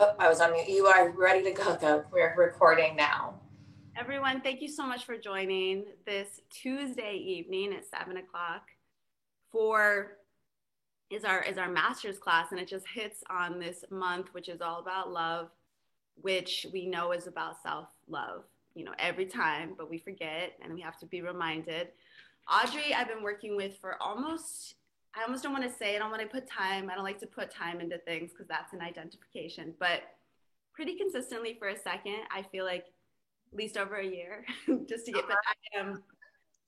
Oh, I was on mute. You are ready to go though. We're recording now. Everyone, thank you so much for joining this Tuesday evening at 7 o'clock for is our master's class, and it just hits on this month, which is all about love, which we know is about self-love, every time, but we forget and we have to be reminded. Audrey, I've been working with for I almost don't want to say, I don't want to put time, I don't like to put time into things because that's an identification, but pretty consistently for a second, I feel like at least over a year, just to get, but I am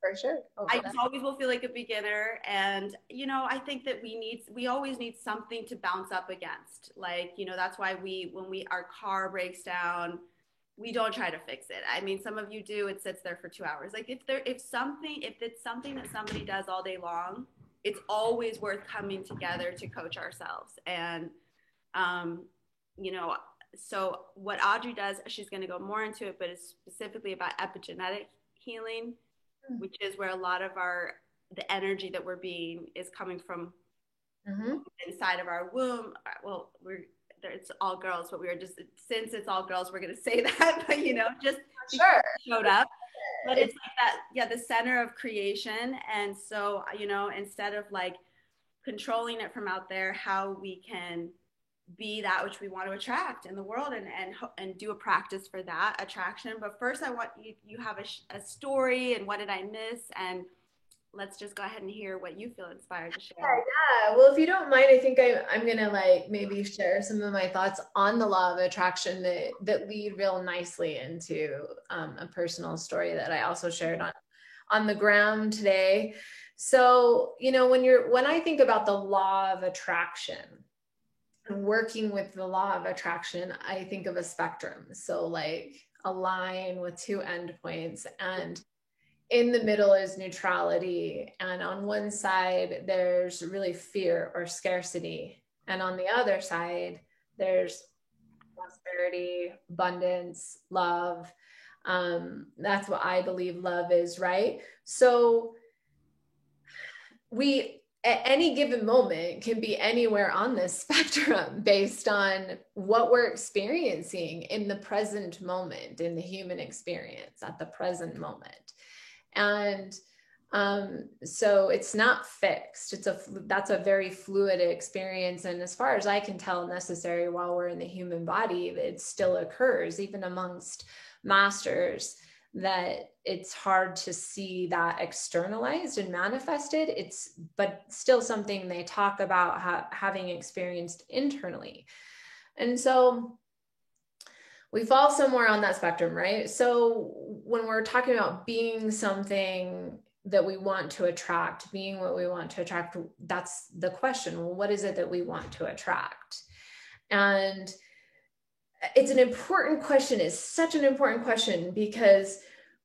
For sure. I just always will feel like a beginner. And, I think that we always need something to bounce up against. Like, that's why when our car breaks down, we don't try to fix it. I mean, some of you do, it sits there for 2 hours. Like if it's something that somebody does all day long, it's always worth coming together to coach ourselves. And, you know, so what Audrey does, she's going to go more into it, but it's specifically about epigenetic healing, which is where a lot of the energy that we're being is coming from inside of our womb. Well, it's all girls, but we were just, since it's all girls, we're going to say that, but just sure showed up. But it's like that, yeah, the center of creation. And so, instead of like controlling it from out there, how we can be that which we want to attract in the world, and do a practice for that attraction. But first, I want you have a story, and what did I miss, and let's just go ahead and hear what you feel inspired to share. Yeah. Well, if you don't mind, I think I'm gonna like maybe share some of my thoughts on the law of attraction that lead real nicely into a personal story that I also shared on the ground today. So, when I think about the law of attraction and working with the law of attraction, I think of a spectrum. So like a line with two endpoints, and in the middle is neutrality. And on one side, there's really fear or scarcity. And on the other side, there's prosperity, abundance, love. That's what I believe love is, right? So we, at any given moment, can be anywhere on this spectrum based on what we're experiencing in the present moment, in the human experience at the present moment. And so it's not fixed. That's a very fluid experience. And as far as I can tell, necessary while we're in the human body, it still occurs even amongst masters, that it's hard to see that externalized and manifested. But still something they talk about having experienced internally. And so we fall somewhere on that spectrum, right? So when we're talking about being something that we want to attract, being what we want to attract, that's the question. Well, what is it that we want to attract? And it's an important question. It's such an important question because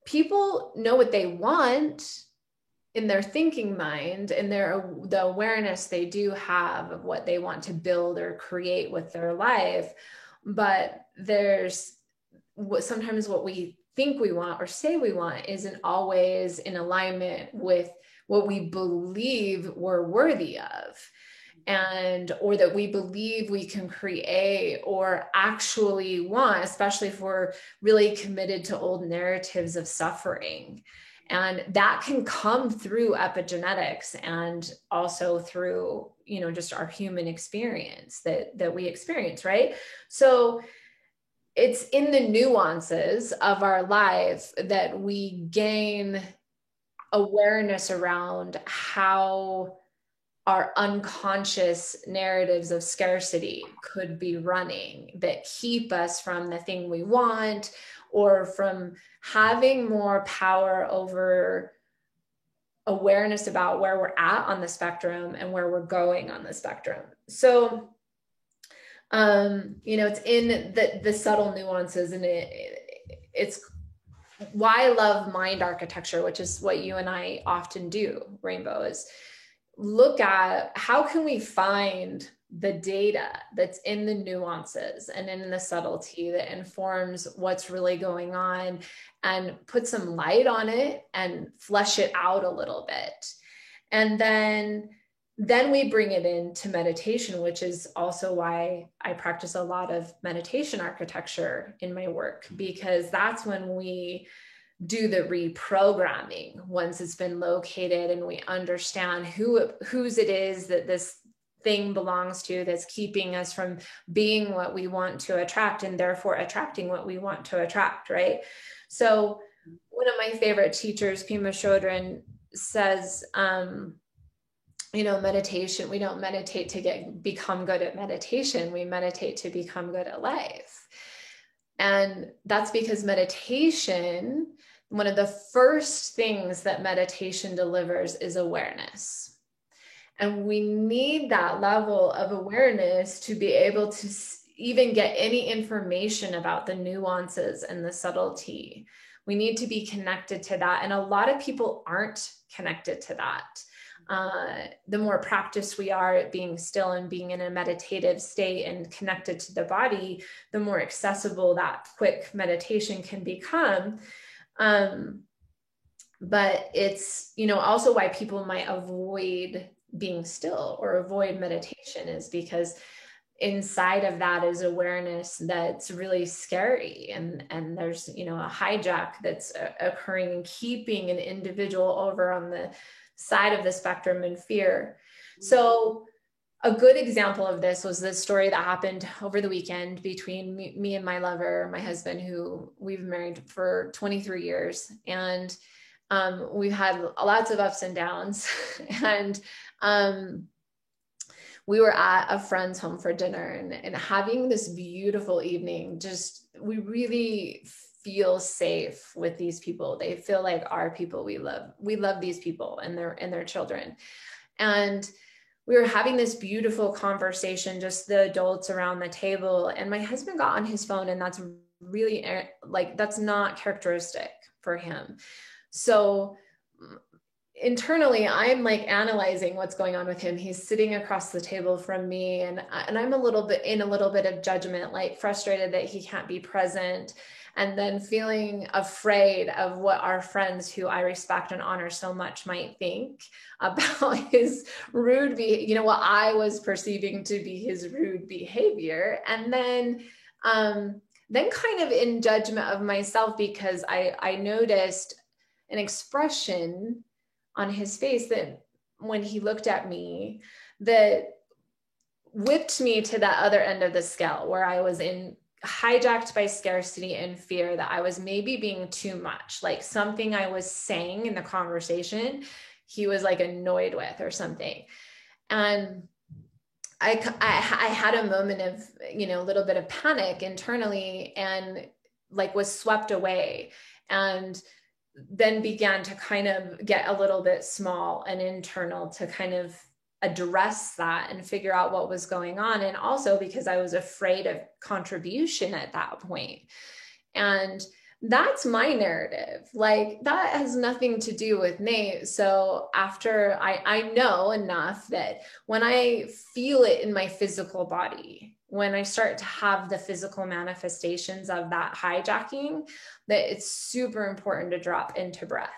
people know what they want in their thinking mind, and the awareness they do have of what they want to build or create with their life. But there's sometimes what we think we want or say we want isn't always in alignment with what we believe we're worthy of, or that we believe we can create or actually want, especially if we're really committed to old narratives of suffering. And that can come through epigenetics and also through, just our human experience that we experience, right? So it's in the nuances of our life that we gain awareness around how our unconscious narratives of scarcity could be running that keep us from the thing we want, or from having more power over awareness about where we're at on the spectrum and where we're going on the spectrum. So, it's in the subtle nuances, and it's why I love mind architecture, which is what you and I often do, Rainbow, is look at how can we find the data that's in the nuances and in the subtlety that informs what's really going on, and put some light on it and flesh it out a little bit. And then then we bring it into meditation, which is also why I practice a lot of meditation architecture in my work, because that's when we do the reprogramming once it's been located and we understand whose it is that this thing belongs to, that's keeping us from being what we want to attract and therefore attracting what we want to attract, right? So one of my favorite teachers, Pema Chodron, says, meditation, we don't meditate to become good at meditation. We meditate to become good at life. And that's because meditation, one of the first things that meditation delivers is awareness. And we need that level of awareness to be able to even get any information about the nuances and the subtlety. We need to be connected to that. And a lot of people aren't connected to that. The more practiced we are at being still and being in a meditative state and connected to the body, the more accessible that quick meditation can become. But it's, also why people might avoid being still or avoid meditation, is because inside of that is awareness that's really scary. And there's, a hijack that's occurring and keeping an individual over on the side of the spectrum in fear. So a good example of this was this story that happened over the weekend between me and my lover, my husband, who we've been married for 23 years. And we've had lots of ups and downs. And we were at a friend's home for dinner and having this beautiful evening. We really feel safe with these people. They feel like our people. We love these people and their children. And we were having this beautiful conversation, just the adults around the table. And my husband got on his phone, and that's really that's not characteristic for him. So internally, I'm analyzing what's going on with him. He's sitting across the table from me, and I'm a little bit of judgment, frustrated that he can't be present, and then feeling afraid of what our friends who I respect and honor so much might think about his rude what I was perceiving to be his rude behavior. And then kind of in judgment of myself, because I noticed an expression on his face that when he looked at me, that whipped me to that other end of the scale, where I was hijacked by scarcity and fear, that I was maybe being too much, something I was saying in the conversation, he was annoyed with or something. And I had a moment of, a little bit of panic internally, and was swept away, and then began to kind of get a little bit small and internal to kind of address that and figure out what was going on. And also because I was afraid of contribution at that point. And that's my narrative. That has nothing to do with Nate. So after I know enough that when I feel it in my physical body, when I start to have the physical manifestations of that hijacking, that it's super important to drop into breath.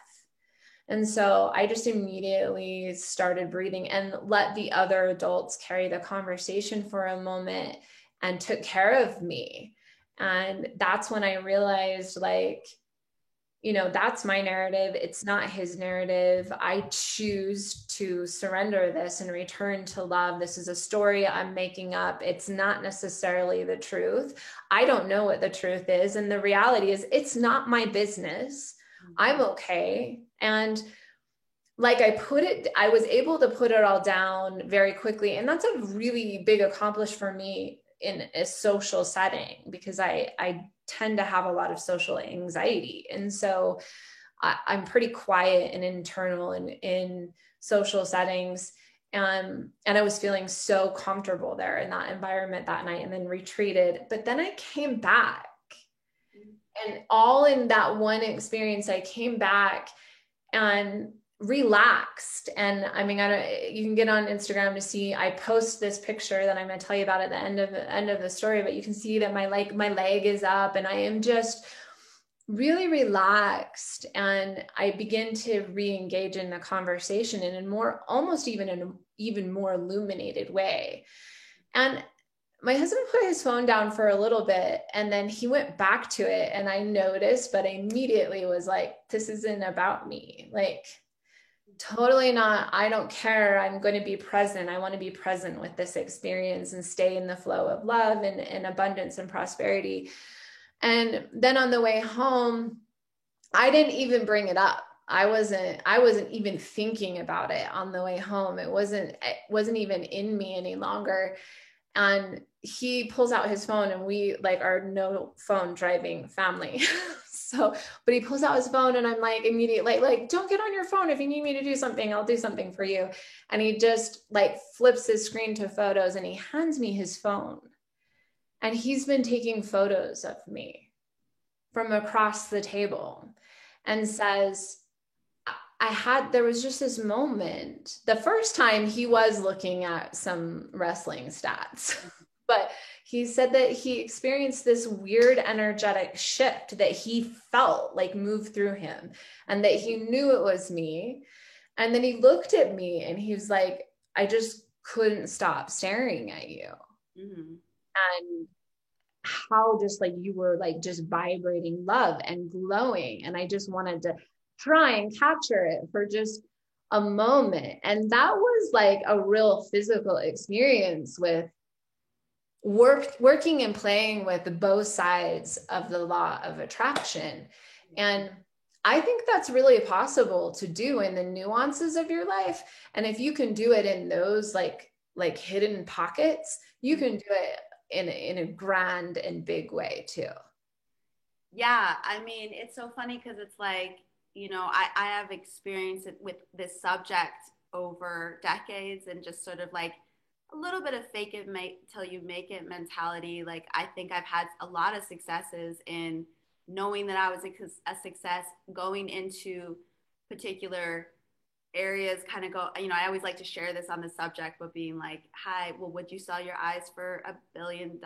And so I just immediately started breathing and let the other adults carry the conversation for a moment and took care of me. And that's when I realized, that's my narrative. It's not his narrative. I choose to surrender this and return to love. This is a story I'm making up. It's not necessarily the truth. I don't know what the truth is. And the reality is, it's not my business. I'm okay. And I was able to put it all down very quickly. And that's a really big accomplishment for me in a social setting, because I tend to have a lot of social anxiety. And so I'm pretty quiet and internal in social settings. And I was feeling so comfortable there in that environment that night, and then retreated. But then I came back, and all in that one experience, I came back and relaxed. And you can get on Instagram to see, I post this picture that I'm going to tell you about at the end of the story, but you can see that my leg is up, and I am just really relaxed, and I begin to re-engage in the conversation in a more, almost even in an even more illuminated way. And my husband put his phone down for a little bit, and then he went back to it, and I noticed, but I immediately was like, this isn't about me. Like, totally not. I don't care. I'm going to be present. I want to be present with this experience and stay in the flow of love and abundance and prosperity. And then on the way home, I didn't even bring it up. I wasn't even thinking about it on the way home. It wasn't even in me any longer. And he pulls out his phone, and we like are no phone driving family. So, but he pulls out his phone, and I'm like immediately like, don't get on your phone. If you need me to do something, I'll do something for you. And he just like flips his screen to photos, and he hands me his phone. And he's been taking photos of me from across the table and says, there was just this moment. The first time he was looking at some wrestling stats, but he said that he experienced this weird energetic shift that he felt like move through him, and that he knew it was me. And then he looked at me and he was like, I just couldn't stop staring at you. Mm-hmm. And how just like you were like just vibrating love and glowing. And I just wanted to try and capture it for just a moment. And that was like a real physical experience with working and playing with both sides of the law of attraction. And I think that's really possible to do in the nuances of your life. And if you can do it in those like hidden pockets, you can do it in a grand and big way too. Yeah, I mean, it's so funny because it's like, I have experienced it with this subject over decades, and just sort of like a little bit of fake it till you make it mentality. Like, I think I've had a lot of successes in knowing that I was a success, going into particular areas, kind of go, I always like to share this on the subject, but being like, hi, well, would you sell your eyes for $1 billion?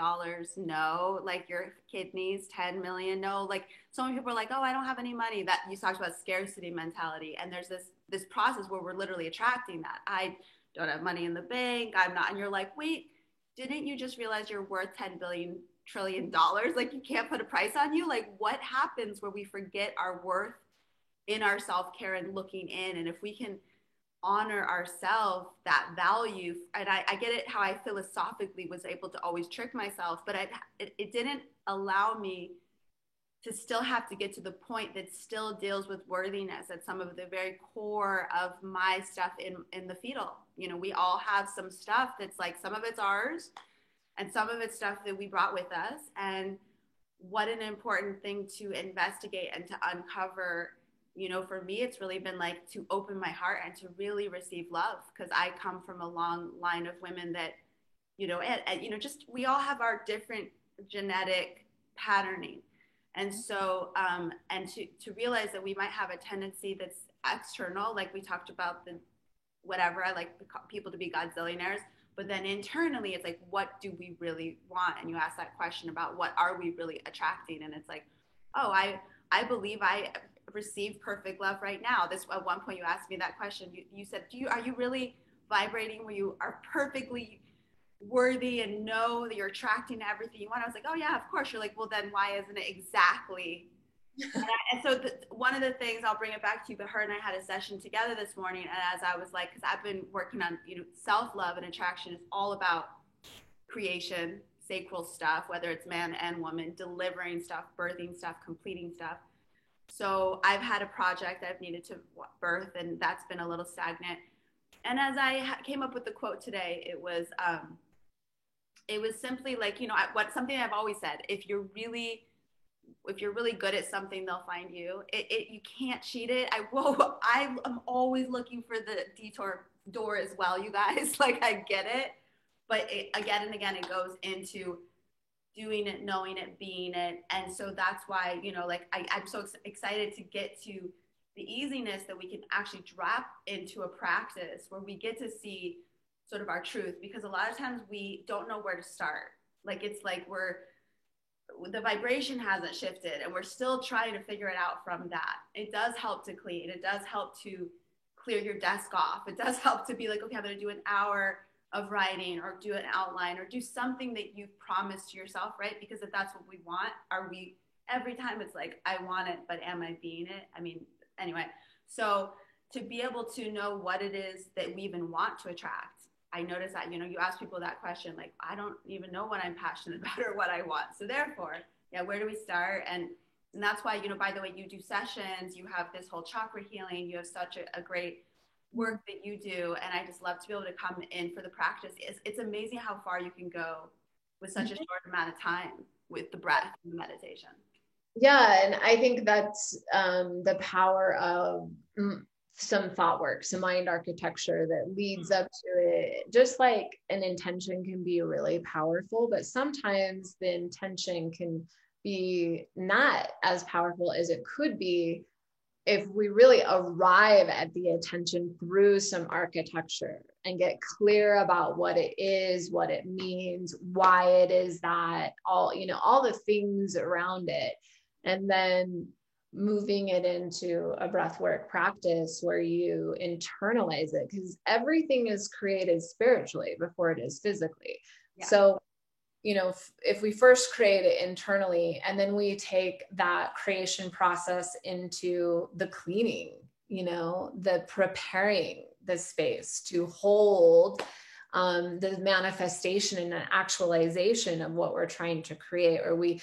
No. Like, your kidneys, 10 million? No. Like, so many people are like, oh, I don't have any money. That you talked about scarcity mentality. And there's this process where we're literally attracting that. I don't have money in the bank. I'm not. And you're like, wait, didn't you just realize you're worth 10 billion trillion dollars? Like, you can't put a price on you. Like, what happens where we forget our worth in our self-care and looking in? And if we can honor ourselves, that value, and I get it how I philosophically was able to always trick myself, but it didn't allow me to still have to get to the point that still deals with worthiness at some of the very core of my stuff in the fetal. We all have some stuff that's like, some of it's ours and some of it's stuff that we brought with us. And what an important thing to investigate and to uncover. For me, it's really been like to open my heart and to really receive love, because I come from a long line of women that, just we all have our different genetic patterning. And so, and to realize that we might have a tendency that's external, like we talked about the whatever, I like people to be Godzillionaires, but then internally it's like, what do we really want? And you ask that question about what are we really attracting? And it's like, oh, I believe I receive perfect love right now. This, at one point you asked me that question. You said, are you really vibrating where you are perfectly worthy and know that you're attracting everything you want? I was like, oh yeah, of course. You're like, well, then why isn't it exactly? And so one of the things, I'll bring it back to you, but her and I had a session together this morning, and as I was like, because I've been working on, self-love, and attraction is all about creation, sacral stuff, whether it's man and woman, delivering stuff, birthing stuff, completing stuff. So I've had a project I've needed to birth, and that's been a little stagnant. And as I came up with the quote today, it was simply like, something I've always said: if you're really good at something, they'll find you. You can't cheat it. I'm always looking for the detour door as well, you guys. Like, I get it, but again and again, it goes into doing it, knowing it, being it. And so that's why, I'm so excited to get to the easiness that we can actually drop into a practice where we get to see sort of our truth, because a lot of times we don't know where to start. Like, it's like we're the vibration hasn't shifted and we're still trying to figure it out from that. It does help to clean. It does help to clear your desk off. It does help to be like, okay, I'm going to do an hour of writing or do an outline or do something that you've promised to yourself, right? Because if that's what we want, are we, every time it's like, I want it, but am I being it? I mean, anyway, so to be able to know what it is that we even want to attract. I noticed that, you know, you ask people that question, like, I don't even know what I'm passionate about or what I want. So therefore, yeah, where do we start? And that's why, you know, by the way, you do sessions, you have this whole chakra healing, you have such a great work that you do. And I just love to be able to come in for the practice. It's amazing how far you can go with such a short amount of time with the breath and the meditation. Yeah, and I think that's the power of some thought work, some mind architecture that leads up to it. Just like an intention can be really powerful, but sometimes the intention can be not as powerful as it could be if we really arrive at the attention through some architecture and get clear about what it is, what it means, why it is that, all, you know, all the things around it. And then moving it into a breathwork practice where you internalize it, because everything is created spiritually before it is physically. Yeah. So, you know, if we first create it internally and then we take that creation process into the cleaning, you know, the preparing the space to hold the manifestation and an actualization of what we're trying to create, or we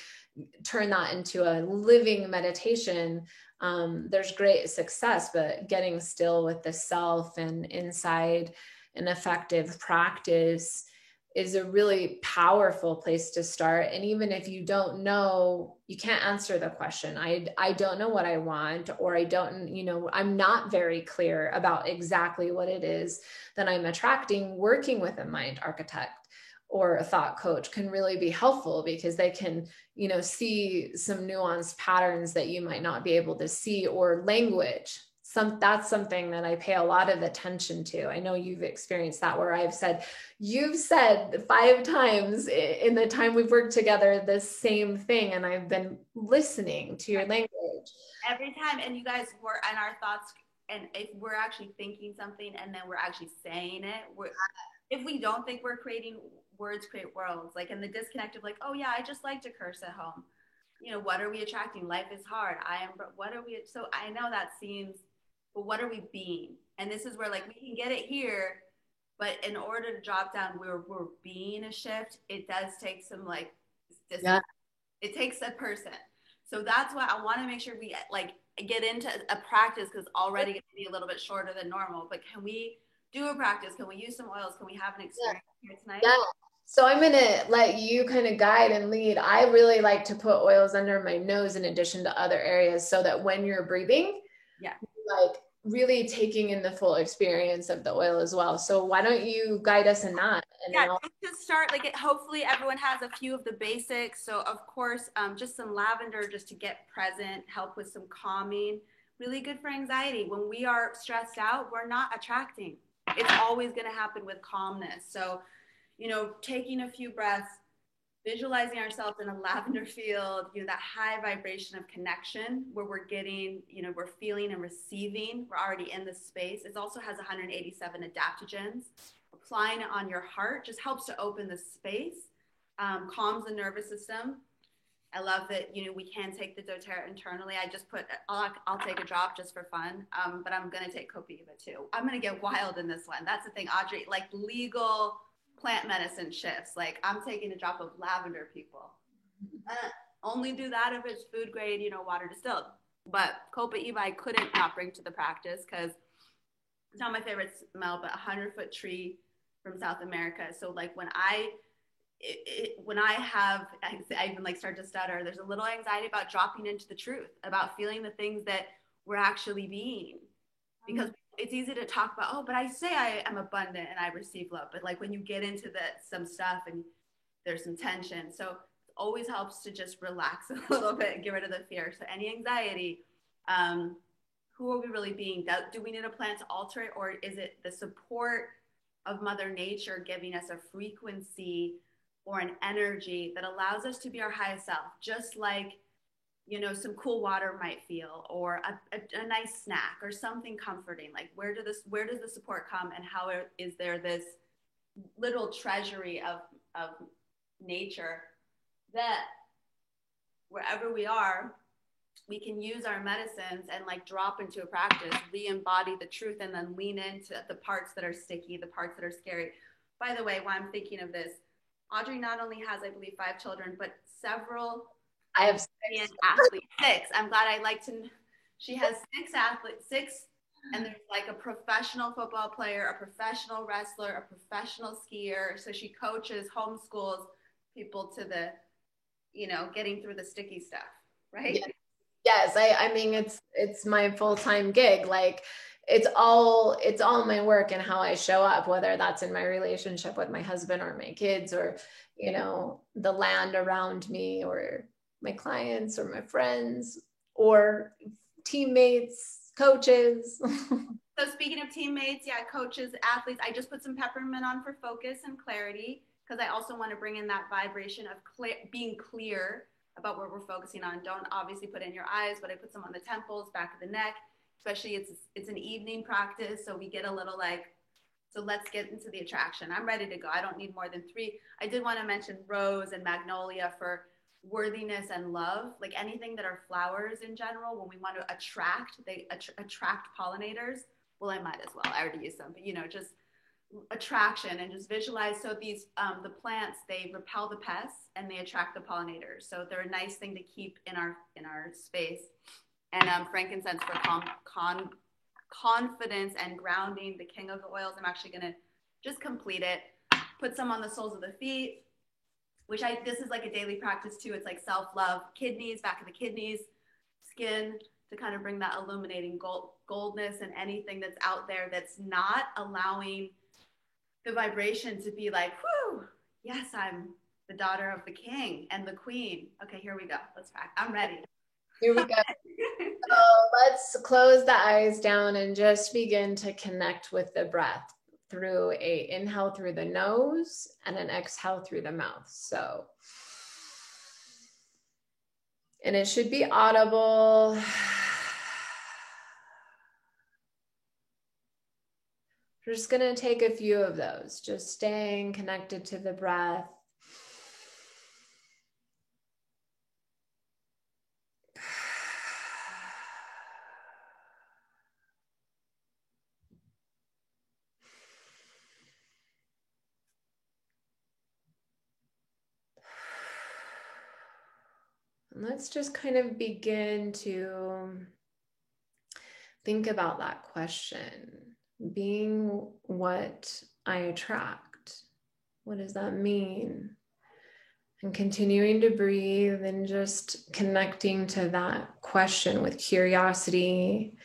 turn that into a living meditation, there's great success. But getting still with the self and inside an effective practice is a really powerful place to start. And even if you don't know, you can't answer the question, I don't know what I want, or I don't, you know, I'm not very clear about exactly what it is that I'm attracting, working with a mind architect or a thought coach can really be helpful, because they can, you know, see some nuanced patterns that you might not be able to see, or language. That's something that I pay a lot of attention to. I know you've experienced that, where you've said 5 times in the time we've worked together the same thing, and I've been listening to your language. Every time, and you guys were in our thoughts, and if we're actually thinking something and then we're actually saying it, if we don't think we're creating, words create worlds, like in the disconnect of like, oh yeah, I just like to curse at home. You know, what are we attracting? Life is hard. What are we? So I know that seems, but what are we being? And this is where like we can get it here, but in order to drop down where we're being a shift, it does take some like, it takes a person. So that's why I want to make sure we like get into a practice, because already it's be a little bit shorter than normal, but can we do a practice? Can we use some oils? Can we have an experience here tonight? Yeah. So I'm going to let you kind of guide and lead. I really like to put oils under my nose in addition to other areas, so that when you're breathing, like really taking in the full experience of the oil as well. So why don't you guide us in that? And to start, like hopefully everyone has a few of the basics. So of course, just some lavender just to get present, help with some calming, really good for anxiety. When we are stressed out, we're not attracting. It's always going to happen with calmness. So, you know, taking a few breaths, visualizing ourselves in a lavender field, you know, that high vibration of connection where we're getting, you know, we're feeling and receiving, we're already in the space. It also has 187 adaptogens. Applying it on your heart just helps to open the space, calms the nervous system. I love that, you know, we can take the doTERRA internally. I just put, I'll take a drop just for fun, but I'm going to take Copiva too. I'm going to get wild in this one. That's the thing, Audrey, like legal plant medicine shifts. Like I'm taking a drop of lavender, people. Only do that if it's food grade, you know, water distilled. But Copiva I couldn't not bring to the practice, because it's not my favorite smell, but 100-foot tree from South America. So like when I even like start to stutter, there's a little anxiety about dropping into the truth, about feeling the things that we're actually being, because it's easy to talk about, oh, but I say I am abundant and I receive love. But like when you get into some stuff and there's some tension. So it always helps to just relax a little bit and get rid of the fear. So any anxiety, who are we really being? Do we need a plant to alter it? Or is it the support of Mother Nature giving us a frequency or an energy that allows us to be our highest self, just like, you know, some cool water might feel, or a nice snack or something comforting. Like where does the support come, and how is there this little treasury of nature that wherever we are, we can use our medicines and like drop into a practice, re-embody the truth, and then lean into the parts that are sticky, the parts that are scary. By the way, while I'm thinking of this, Audrey not only has, I believe, 5 children, but several. I have 6 athletes. 6. I'm glad I like to. She has 6 athletes, 6, and there's like a professional football player, a professional wrestler, a professional skier. So she coaches, homeschools people to the, you know, getting through the sticky stuff, right? Yeah. Yes, I mean it's my full-time gig. Like it's all my work and how I show up, whether that's in my relationship with my husband or my kids, or, you know, the land around me, or my clients or my friends or teammates, coaches. So speaking of teammates, yeah, coaches, athletes, I just put some peppermint on for focus and clarity, because I also want to bring in that vibration of being clear about what we're focusing on. Don't obviously put in your eyes, but I put some on the temples, back of the neck, especially it's an evening practice. So we get a little like, so let's get into the attraction. I'm ready to go. I don't need more than 3. I did want to mention rose and magnolia for worthiness and love, like anything that are flowers in general. When we want to attract, they attract pollinators. Well, I might as well. I already used some, but you know, just attraction, and just visualize. So these the plants, they repel the pests and they attract the pollinators, so they're a nice thing to keep in our space. And frankincense for confidence and grounding, the king of the oils. I'm actually going to just complete it, put some on the soles of the feet, which this is like a daily practice too. It's like self-love. Kidneys, back of the kidneys, skin, to kind of bring that illuminating goldness, and anything that's out there that's not allowing the vibration to be like, whoo, yes, I'm the daughter of the king and the queen. Okay, here we go. Let's practice. I'm ready. Here we go. So let's close the eyes down and just begin to connect with the breath through a inhale through the nose and an exhale through the mouth. So, and it should be audible. We're just going to take a few of those, just staying connected to the breath. And let's just kind of begin to think about that question. Being what I attract. What does that mean? And continuing to breathe and just connecting to that question with curiosity,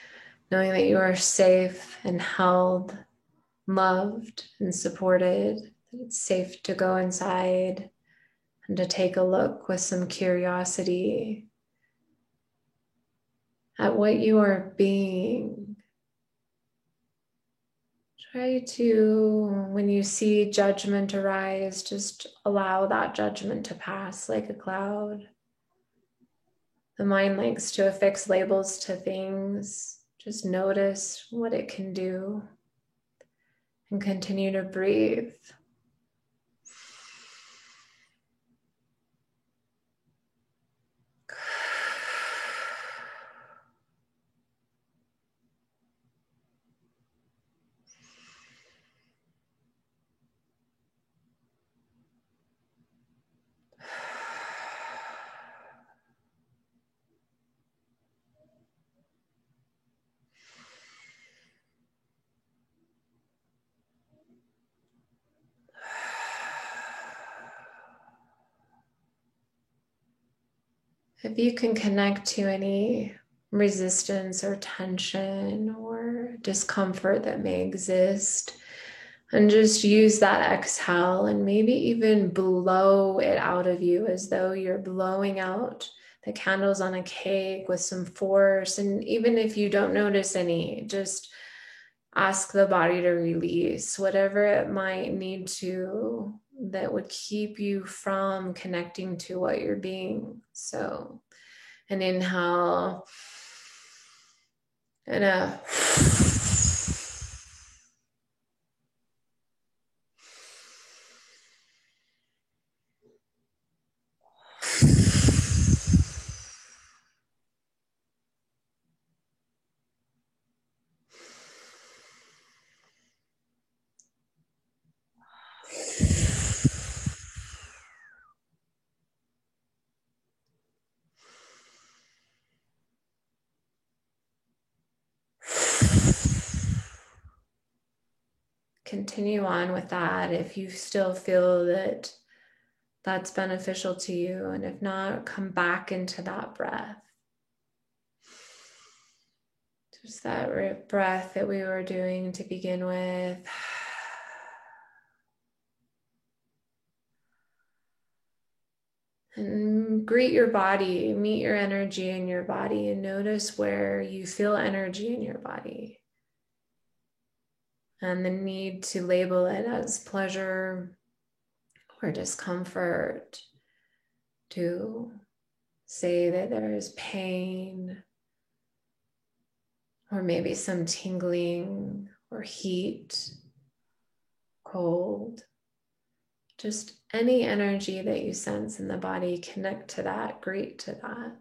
knowing that you are safe and held, loved and supported, that it's safe to go inside and to take a look with some curiosity at what you are being. Try to, when you see judgment arise, just allow that judgment to pass like a cloud. The mind likes to affix labels to things. Just notice what it can do and continue to breathe. If you can connect to any resistance or tension or discomfort that may exist, and just use that exhale and maybe even blow it out of you as though you're blowing out the candles on a cake with some force. And even if you don't notice any, just ask the body to release whatever it might need to that would keep you from connecting to what you're being. So an inhale and a continue on with that if you still feel that that's beneficial to you. And if not, come back into that breath. Just that breath that we were doing to begin with. And greet your body, meet your energy in your body, and notice where you feel energy in your body. And the need to label it as pleasure or discomfort, to say that there is pain, or maybe some tingling or heat, cold. Just any energy that you sense in the body, connect to that, greet to that.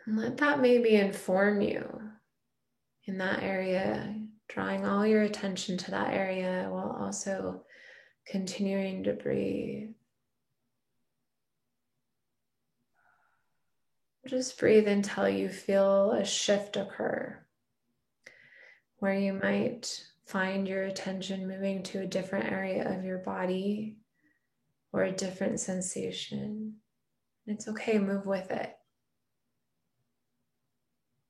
And let that maybe inform you in that area, drawing all your attention to that area while also continuing to breathe. Just breathe until you feel a shift occur, where you might find your attention moving to a different area of your body or a different sensation. It's okay, move with it.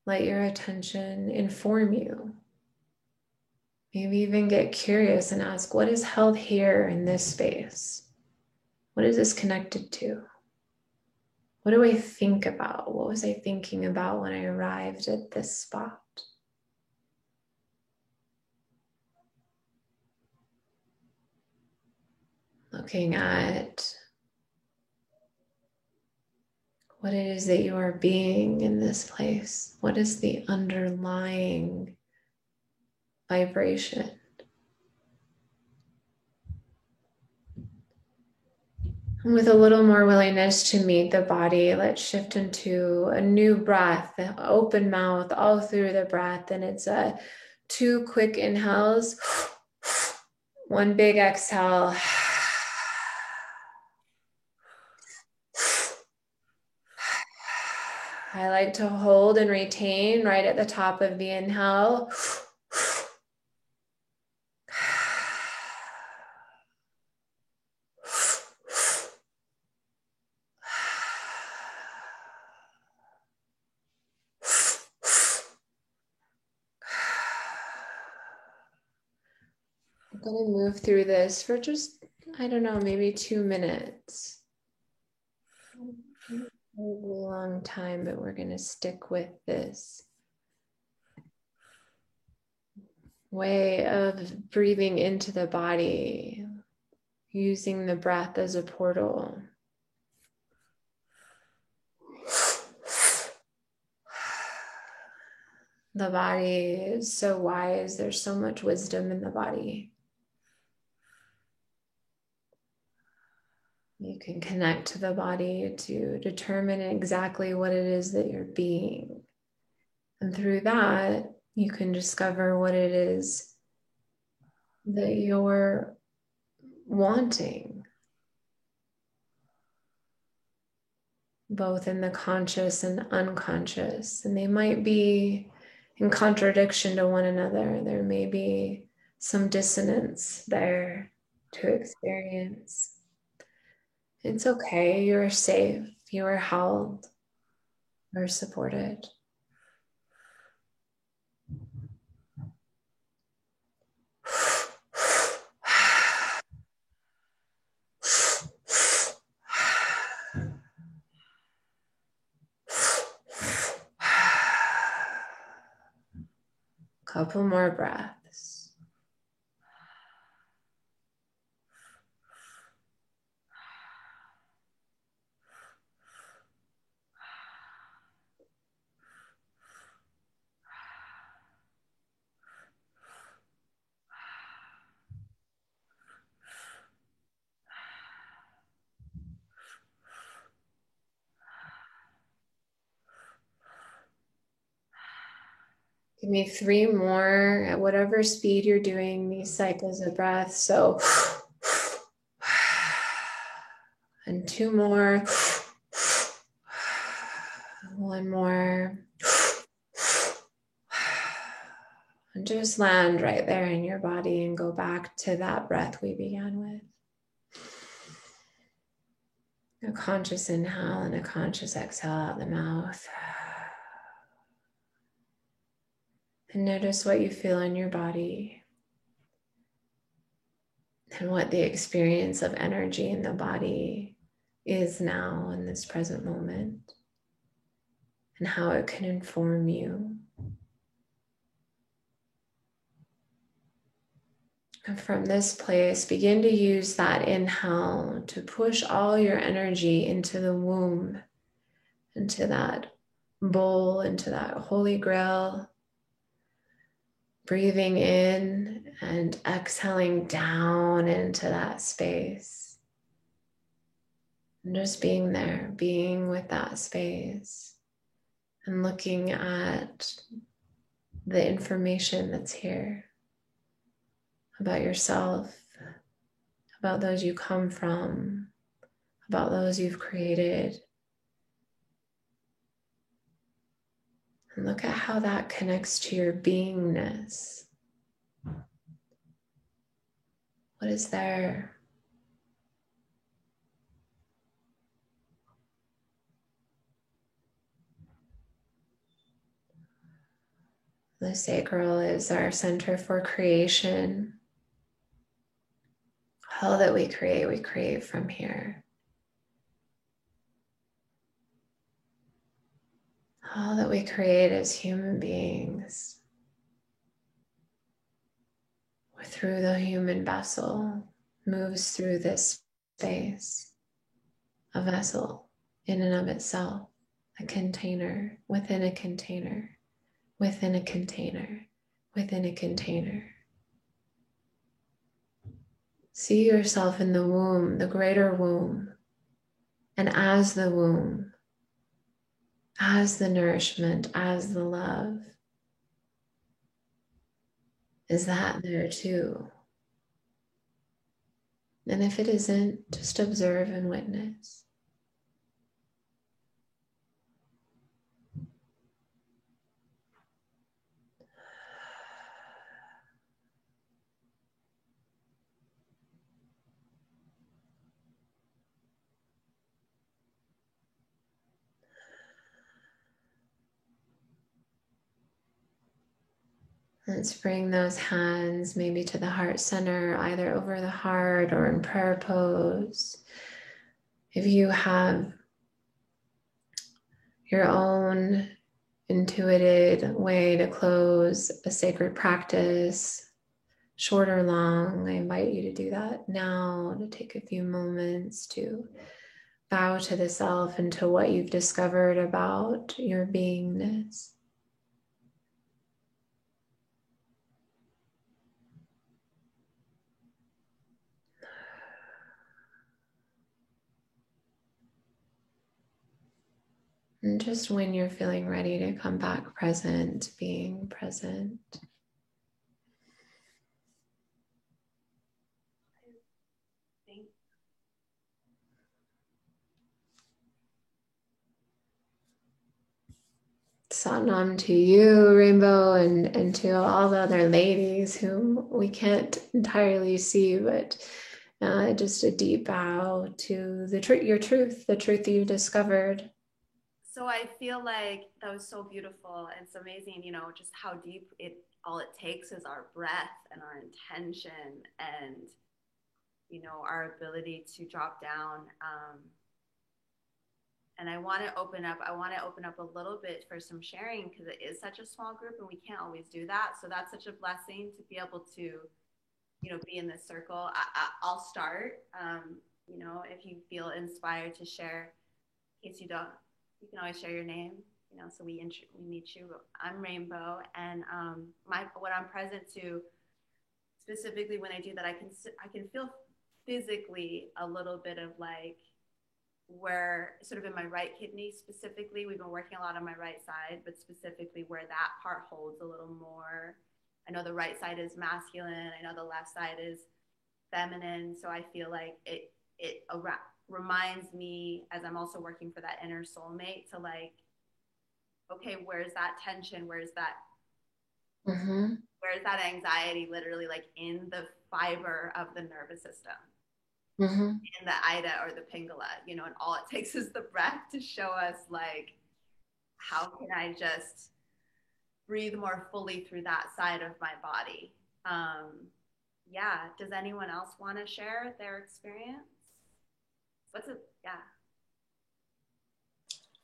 Let your attention inform you. Maybe even get curious and ask, what is held here in this space? What is this connected to? What do I think about? What was I thinking about when I arrived at this spot? Looking at what it is that you are being in this place. What is the underlying vibration? And with a little more willingness to meet the body, let's shift into a new breath, open mouth all through the breath. And it's 2 quick inhales, 1 big exhale. I like to hold and retain right at the top of the inhale. I'm going to move through this for just, I don't know, maybe 2 minutes. A long time, but we're going to stick with this way of breathing into the body, using the breath as a portal. The body is so wise. There's so much wisdom in the body. You can connect to the body to determine exactly what it is that you're being. And through that, you can discover what it is that you're wanting, both in the conscious and unconscious. And they might be in contradiction to one another. There may be some dissonance there to experience. It's okay. You're safe. You are held. You're supported. Couple more breaths. Give me 3 more at whatever speed you're doing these cycles of breath. So, and 2 more. 1 more. And just land right there in your body and go back to that breath we began with. A conscious inhale and a conscious exhale out the mouth. And notice what you feel in your body and what the experience of energy in the body is now in this present moment and how it can inform you. And from this place, begin to use that inhale to push all your energy into the womb, into that bowl, into that holy grail. Breathing in and exhaling down into that space. And just being there, being with that space and looking at the information that's here about yourself, about those you come from, about those you've created. And look at how that connects to your beingness. What is there? The sacral is our center for creation. All that we create from here. All that we create as human beings through the human vessel moves through this space, a vessel in and of itself, a container within a container, within a container, within a container. See yourself in the womb, the greater womb, and as the womb, as the nourishment, as the love. Is that there too? And if it isn't, just observe and witness. Let's bring those hands maybe to the heart center, either over the heart or in prayer pose. If you have your own intuited way to close a sacred practice, short or long, I invite you to do that now, to take a few moments to bow to the self and to what you've discovered about your beingness. And just when you're feeling ready to come back present, being present. Satnam to you, Rainbow, and to all the other ladies whom we can't entirely see, but just a deep bow to your truth, the truth that you discovered. So I feel like that was so beautiful. And it's amazing, just how deep all it takes is our breath and our intention and, our ability to drop down And I want to open up a little bit for some sharing, because it is such a small group and we can't always do that. So that's such a blessing to be able to, you know, be in this circle. I'll start. You know, if you feel inspired to share, in case you don't, you can always share your name, you know, so we meet you. I'm Rainbow, and what I'm present to, specifically when I do that, I can feel physically a little bit of like, where sort of in my right kidney specifically, we've been working a lot on my right side, but specifically where that part holds a little more. I know the right side is masculine. I know the left side is feminine. So I feel like it reminds me, as I'm also working for that inner soulmate, to like, okay, where's that tension? Where's that anxiety literally like in the fiber of the nervous system, in the Ida or the Pingala, you know, and all it takes is the breath to show us like, how can I just breathe more fully through that side of my body? Yeah. Does anyone else want to share their experience?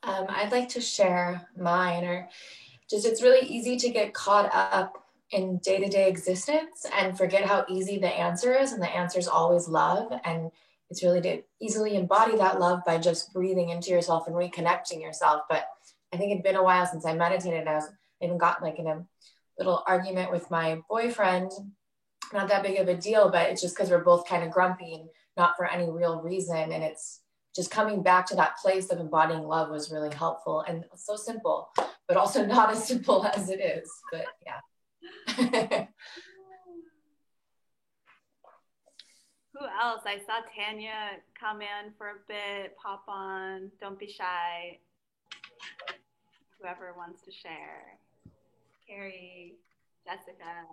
I'd like to share mine, or just, it's really easy to get caught up in day-to-day existence and forget how easy the answer is. And the answer is always love. And it's really to easily embody that love by just breathing into yourself and reconnecting yourself. But I think it'd been a while since I meditated. I even got like in a little argument with my boyfriend, not that big of a deal, but it's just because we're both kind of grumpy and not for any real reason. And it's just coming back to that place of embodying love was really helpful, and so simple, but also not as simple as it is. But yeah. Who else? I saw Tanya come in for a bit, pop on. Don't be shy. Whoever wants to share. Carrie, Jessica.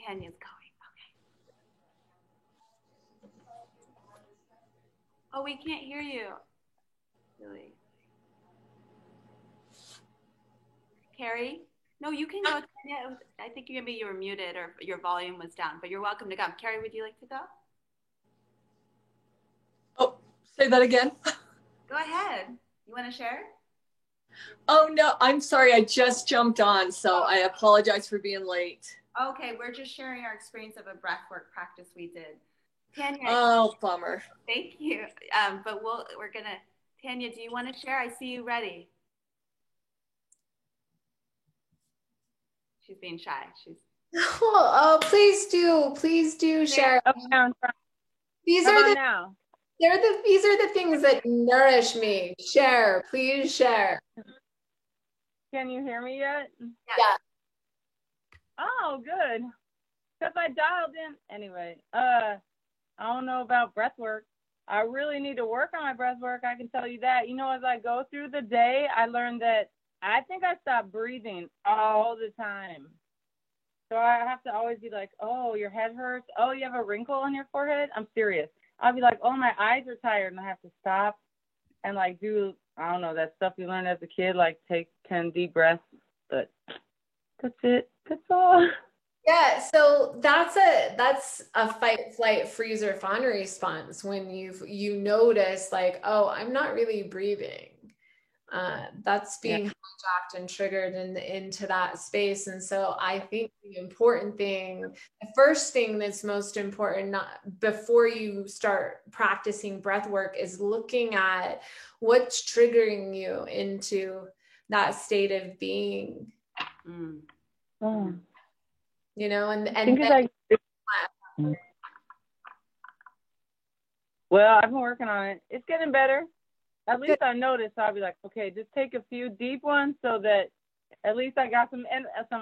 Tanya's going. Okay. Oh, we can't hear you. Really? Carrie? No, you can go. Tanya. I think maybe you were muted or your volume was down, but you're welcome to come. Carrie, would you like to go? Oh, say that again. Go ahead. You want to share? Oh, no, I'm sorry. I just jumped on, so I apologize for being late. Okay, we're just sharing our experience of a breathwork practice we did. Tanya. Oh, bummer. Thank you. But we're gonna. Tanya, do you want to share? I see you ready. She's being shy. Oh, please do share. These are the things that nourish me. Share, please share. Can you hear me yet? Yeah. Oh, good. Because I dialed in. Anyway, I don't know about breath work. I really need to work on my breath work. I can tell you that. You know, as I go through the day, I learned that I think I stopped breathing all the time. So I have to always be like, oh, your head hurts. Oh, you have a wrinkle on your forehead. I'm serious. I'll be like, oh, my eyes are tired. And I have to stop and like do, I don't know, that stuff you learned as a kid, like take 10 deep breaths. But that's it. That's all. Yeah, so that's a fight, flight, freeze, or fawn response when you notice like, oh, I'm not really breathing. That's being hijacked and triggered into that space. And so I think the first thing that's most important, before you start practicing breath work, is looking at what's triggering you into that state of being. Oh. You know, well, I've been working on it. It's getting better. At least I noticed. So I'll be like, okay, just take a few deep ones so that at least I got some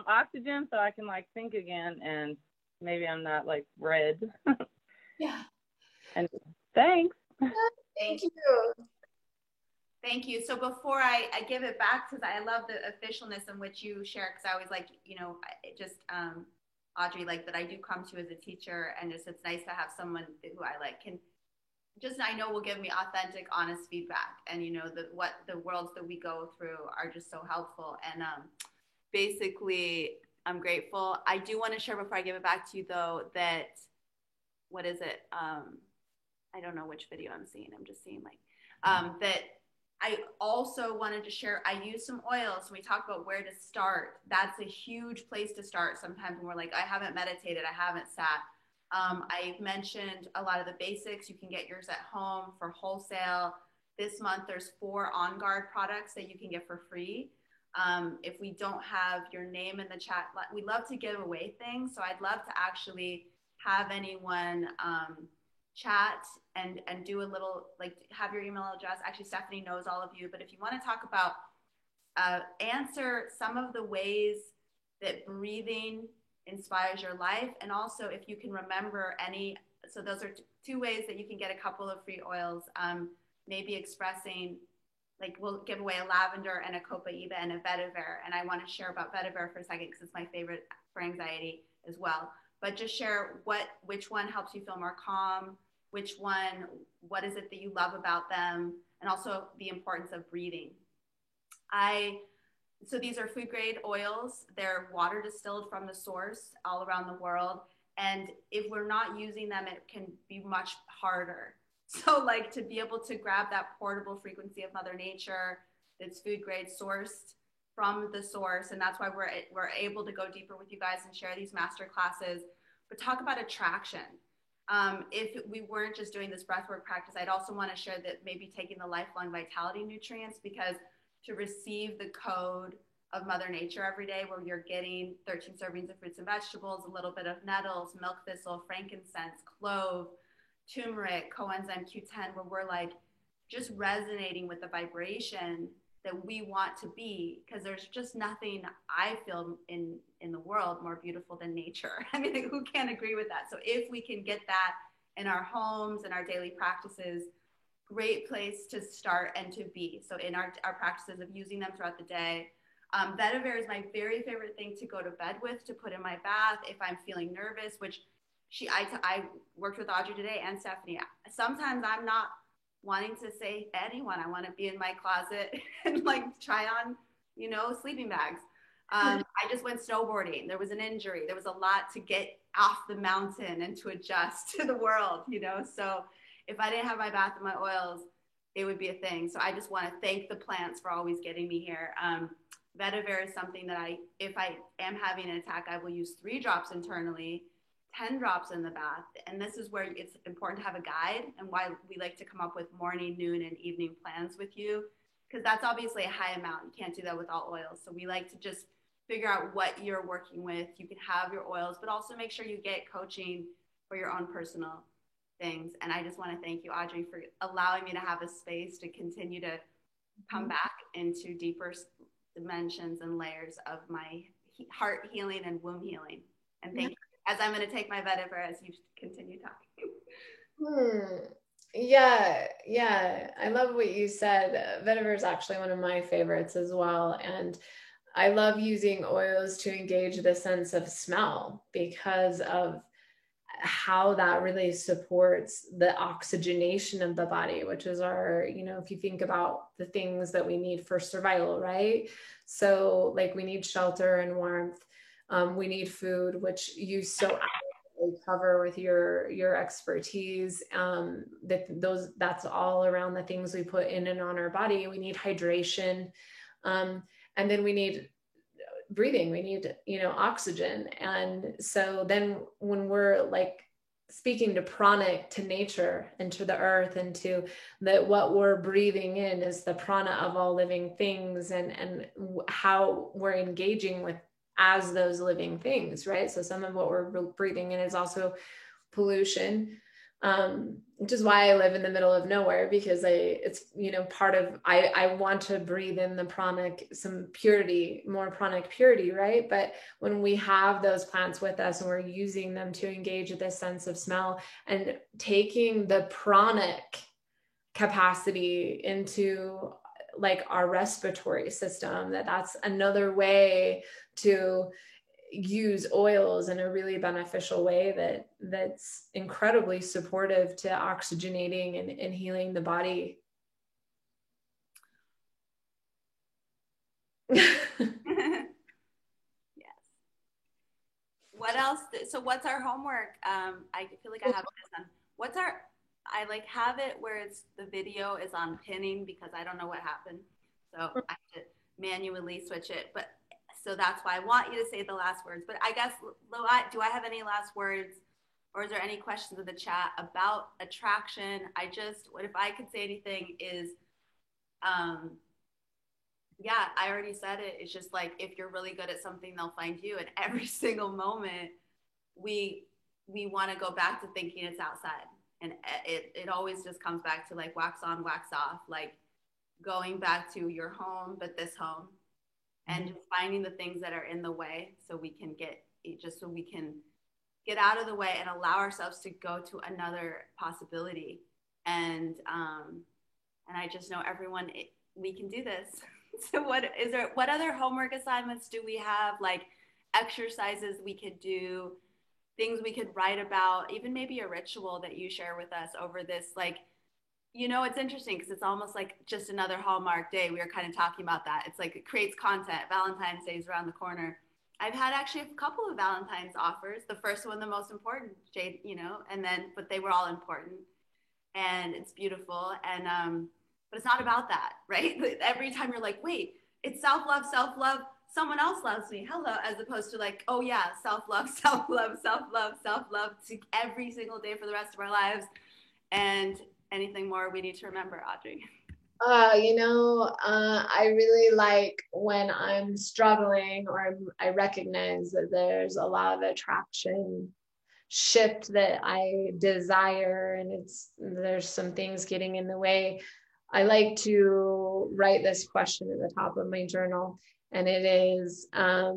oxygen so I can like think again, and maybe I'm not like red. Yeah. And thanks. Thank you. Thank you. So before I give it back, because I love the officialness in which you share, because I always like, you know, Audrey, like that I do come to as a teacher, and it's nice to have someone who I like I know will give me authentic, honest feedback. And, you know, what the worlds that we go through are just so helpful. And basically, I'm grateful. I do want to share before I give it back to you, though, that what is it? I don't know which video I'm seeing. I'm just seeing like that. I also wanted to share, I use some oils. We talked about where to start. That's a huge place to start sometimes when we're like, I haven't meditated, I haven't sat. I've mentioned a lot of the basics. You can get yours at home for wholesale. This month, there's 4 On Guard products that you can get for free. If we don't have your name in the chat, we love to give away things. So I'd love to actually have anyone chat and do a little, like, have your email address. Actually, Stephanie knows all of you, but if you want to talk about answer some of the ways that breathing inspires your life, and also if you can remember any, so those are 2 ways that you can get a couple of free oils. Maybe expressing, like, we'll give away a lavender and a copaiba and a vetiver, and I want to share about vetiver for a second because it's my favorite for anxiety as well. But just share which one helps you feel more calm, which one, what is it that you love about them, and also the importance of breathing. So these are food grade oils. They're water distilled from the source all around the world. And if we're not using them, it can be much harder. So like to be able to grab that portable frequency of Mother Nature that's food grade, sourced from the source. And that's why we're able to go deeper with you guys and share these master classes. But talk about attraction. If we weren't just doing this breathwork practice, I'd also want to share that maybe taking the Lifelong Vitality nutrients, because to receive the code of Mother Nature every day, where you're getting 13 servings of fruits and vegetables, a little bit of nettles, milk thistle, frankincense, clove, turmeric, coenzyme Q10, where we're like just resonating with the vibration that we want to be, because there's just nothing I feel in the world more beautiful than nature. I mean, like, who can't agree with that? So if we can get that in our homes and our daily practices, great place to start and to be. So in our practices of using them throughout the day. Vetiver is my very favorite thing to go to bed with, to put in my bath if I'm feeling nervous, which I worked with Audrey today and Stephanie. Sometimes I'm not wanting to say to anyone, I want to be in my closet and like try on, sleeping bags. I just went snowboarding. There was an injury. There was a lot to get off the mountain and to adjust to the world, So if I didn't have my bath and my oils, it would be a thing. So I just want to thank the plants for always getting me here. Vetiver is something that if I am having an attack, I will use 3 drops internally, 10 drops in the bath. And this is where it's important to have a guide, and why we like to come up with morning, noon, and evening plans with you, because that's obviously a high amount. You can't do that with all oils. So we like to just figure out what you're working with. You can have your oils, but also make sure you get coaching for your own personal things. And I just want to thank you, Audrey, for allowing me to have a space to continue to come back into deeper dimensions and layers of my heart healing and womb healing. And thank you, as I'm going to take my vetiver as you continue talking. Yeah. I love what you said. Vetiver is actually one of my favorites as well. And I love using oils to engage the sense of smell, because of how that really supports the oxygenation of the body, which is our, if you think about the things that we need for survival, right? So like we need shelter and warmth. We need food, which you so adequately cover with your expertise. That's all around the things we put in and on our body. We need hydration. And then we need breathing, we need, oxygen. And so then when we're like speaking to pranic, to nature and to the earth, and to that, what we're breathing in is the prana of all living things, and how we're engaging with as those living things, right? So some of what we're breathing in is also pollution, which is why I live in the middle of nowhere, because it's part of, I want to breathe in the pranic, some purity, more pranic purity, right? But when we have those plants with us and we're using them to engage with this sense of smell and taking the pranic capacity into like our respiratory system, that's another way to use oils in a really beneficial way that's incredibly supportive to oxygenating and healing the body. Yes. What else So what's our homework? I feel like I have this on. I like have it where it's the video is on pinning because I don't know what happened. So I have to manually switch it. But so that's why I want you to say the last words. But I guess, do I have any last words? Or is there any questions in the chat about attraction? What if I could say anything is, yeah, I already said it. It's just like, if you're really good at something, they'll find you. And every single moment, we want to go back to thinking it's outside. And it always just comes back to like wax on, wax off, like going back to your home, but this home, and just finding the things that are in the way so we can get out of the way and allow ourselves to go to another possibility. And I just know everyone, we can do this. So what other homework assignments do we have? Like exercises we could do, things we could write about, even maybe a ritual that you share with us over this. Like, it's interesting because it's almost like just another Hallmark day. We were kind of talking about that. It's like it creates content. Valentine's Day is around the corner. I've had actually a couple of Valentine's offers. The first one, the most important, Jade, but they were all important, and it's beautiful. And, but it's not about that, right? Every time you're like, wait, it's self-love, someone else loves me. Hello. As opposed to like, oh yeah, self-love to every single day for the rest of our lives. And anything more we need to remember, Audrey? I really like when I'm struggling or I recognize that there's a lot of attraction shift that I desire and there's some things getting in the way. I like to write this question at the top of my journal, and it is that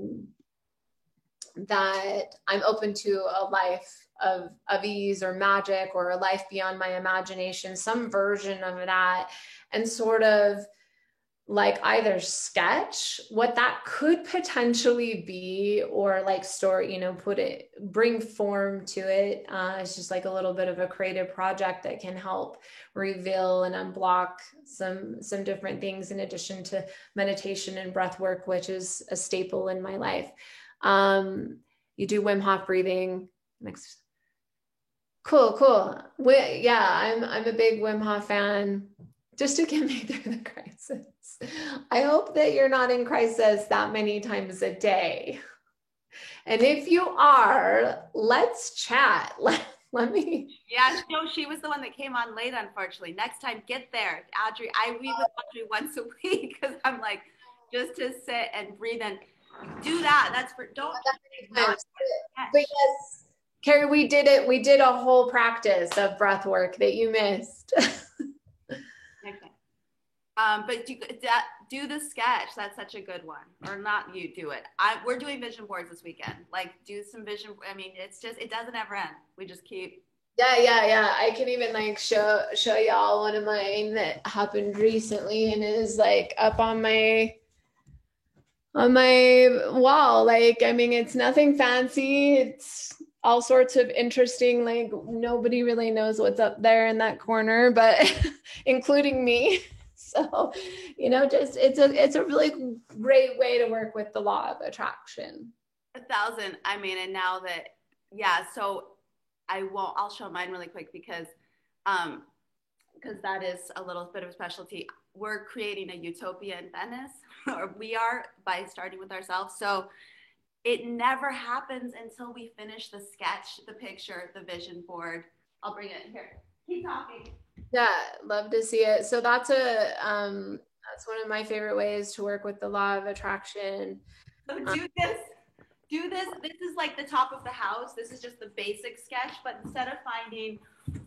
I'm open to a life of ease or magic, or a life beyond my imagination, some version of that, and sort of like either sketch what that could potentially be, or like story, bring form to it. It's just like a little bit of a creative project that can help reveal and unblock some different things, in addition to meditation and breath work, which is a staple in my life. You do Wim Hof breathing. Next. Cool. I'm a big Wim Hof fan, just to get me through the crisis. I hope that you're not in crisis that many times a day. And if you are, let's chat. Let me. Yeah, no, she was the one that came on late, unfortunately. Next time, get there. Audrey, I meet with Audrey once a week because I'm like, just to sit and breathe and do that. That's for, don't. Because Carrie, we did it. We did a whole practice of breath work that you missed. Okay. But do the sketch. That's such a good one. Or not you, do it. We're doing vision boards this weekend. Like, do some vision. I mean, it doesn't ever end. We just keep. Yeah. I can even like show y'all one of mine that happened recently, and it is like up on my wall. Like, I mean, it's nothing fancy. It's all sorts of interesting, like nobody really knows what's up there in that corner, but including me. So, just it's a really great way to work with the law of attraction. 1,000. I mean, and now that, yeah, so I'll show mine really quick because that is a little bit of a specialty. We're creating a utopia in Venice, or we are, by starting with ourselves. So it never happens until we finish the sketch, the picture, the vision board. I'll bring it here. Keep talking. Yeah, love to see it. So that's one of my favorite ways to work with the law of attraction. So do this. This is like the top of the house. This is just the basic sketch, but instead of finding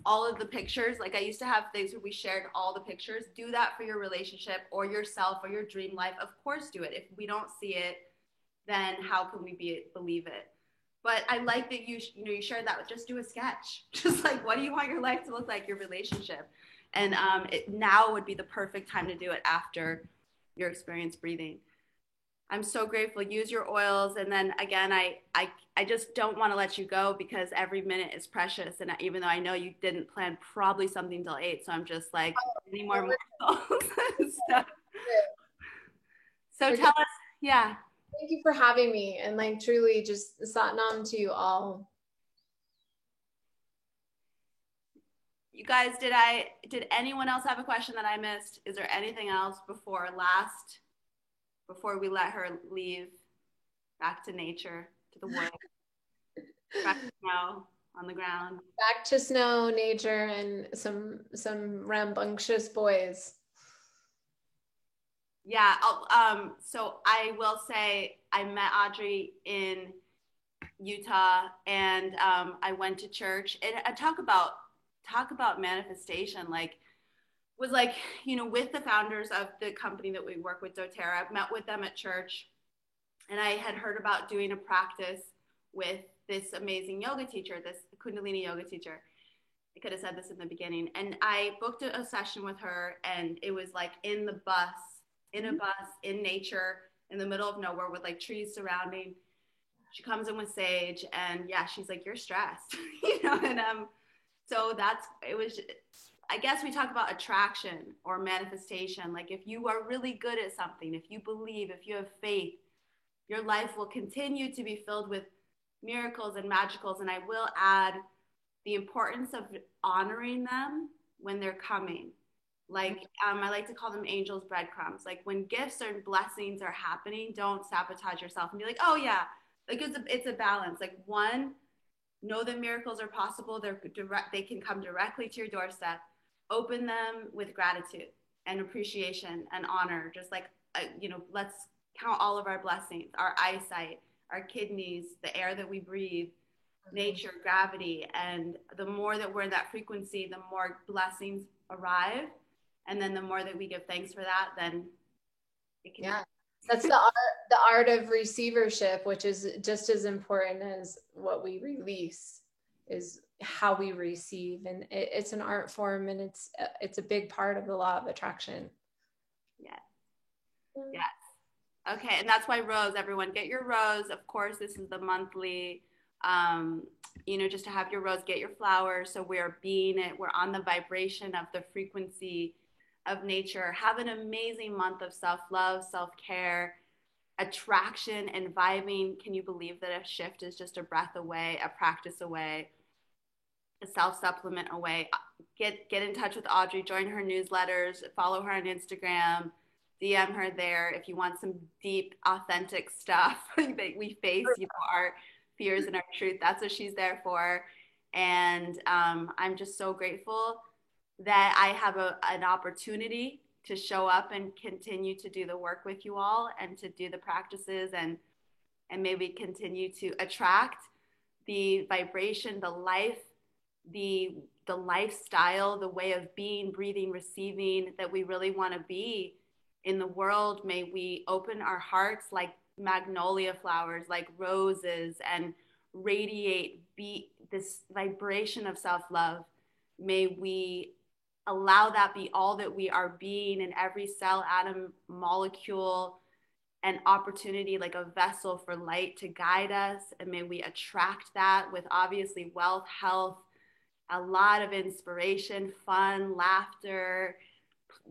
all of the pictures, like I used to have things where we shared all the pictures, do that for your relationship or yourself or your dream life. Of course, do it. If we don't see it, then how can we believe it? But I like that you shared that. Just do a sketch. Just like, what do you want your life to look like, your relationship? And now would be the perfect time to do it after your experience breathing. I'm so grateful. Use your oils. And then again, I just don't want to let you go because every minute is precious. And even though I know you didn't plan probably something till 8, so I'm just like, any more morsels? So tell us, yeah. Thank you for having me, and like truly just Satnam to you all. You guys, did anyone else have a question that I missed? Is there anything else before we let her leave back to nature, to the woods, back to snow on the ground? Back to snow, nature, and some rambunctious boys. Yeah. So I will say I met Audrey in Utah, and I went to church. And I talk about manifestation. Like, was like, with the founders of the company that we work with, doTERRA. I met with them at church, and I had heard about doing a practice with this amazing yoga teacher, this Kundalini yoga teacher. I could have said this in the beginning. And I booked a session with her, and it was like in a bus, in nature, in the middle of nowhere with like trees surrounding. She comes in with sage, and yeah, she's like, "You're stressed," and so it was. I guess we talk about attraction or manifestation. Like, if you are really good at something, if you believe, if you have faith, your life will continue to be filled with miracles and magicals. And I will add the importance of honoring them when they're coming. Like, I like to call them angels' breadcrumbs. Like, when gifts and blessings are happening, don't sabotage yourself and be like, "Oh yeah," like it's a balance. Like, one, know that miracles are possible. They can come directly to your doorstep. Open them with gratitude and appreciation and honor. Just like, let's count all of our blessings, our eyesight, our kidneys, the air that we breathe, nature, gravity. And the more that we're in that frequency, the more blessings arrive. And then the more that we give thanks for that, then it can. Yeah. That's the art of receivership, which is just as important as what we release, is how we receive. And it's an art form, and it's a big part of the law of attraction. Yes. Yes. Okay. And that's why rose, everyone get your rose. Of course, this is the monthly, just to have your rose, get your flowers. So we're on the vibration of the frequency of nature. Have an amazing month of self-love, self-care, attraction, and vibing. Can you believe that a shift is just a breath away, a practice away, a self-supplement away? Get in touch with Audrey, join her newsletters, follow her on Instagram, DM her there if you want some deep, authentic stuff that we face, our fears and our truth. That's what she's there for. And I'm just so grateful that I have an opportunity to show up and continue to do the work with you all, and to do the practices, and maybe continue to attract the vibration, the life, the lifestyle, the way of being, breathing, receiving that we really want to be in the world. May we open our hearts like magnolia flowers, like roses, and radiate this vibration of self-love. May we allow that be all that we are being in every cell, atom, molecule, and opportunity, like a vessel for light to guide us. And may we attract that with obviously wealth, health, a lot of inspiration, fun, laughter,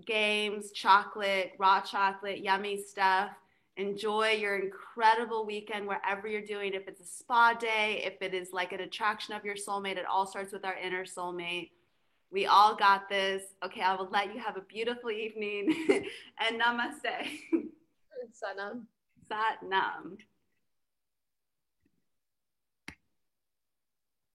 games, chocolate, raw chocolate, yummy stuff. Enjoy your incredible weekend wherever you're doing. If it's a spa day, if it is like an attraction of your soulmate, it all starts with our inner soulmate. We all got this. Okay, I will let you have a beautiful evening and namaste. Satnam. Satnam.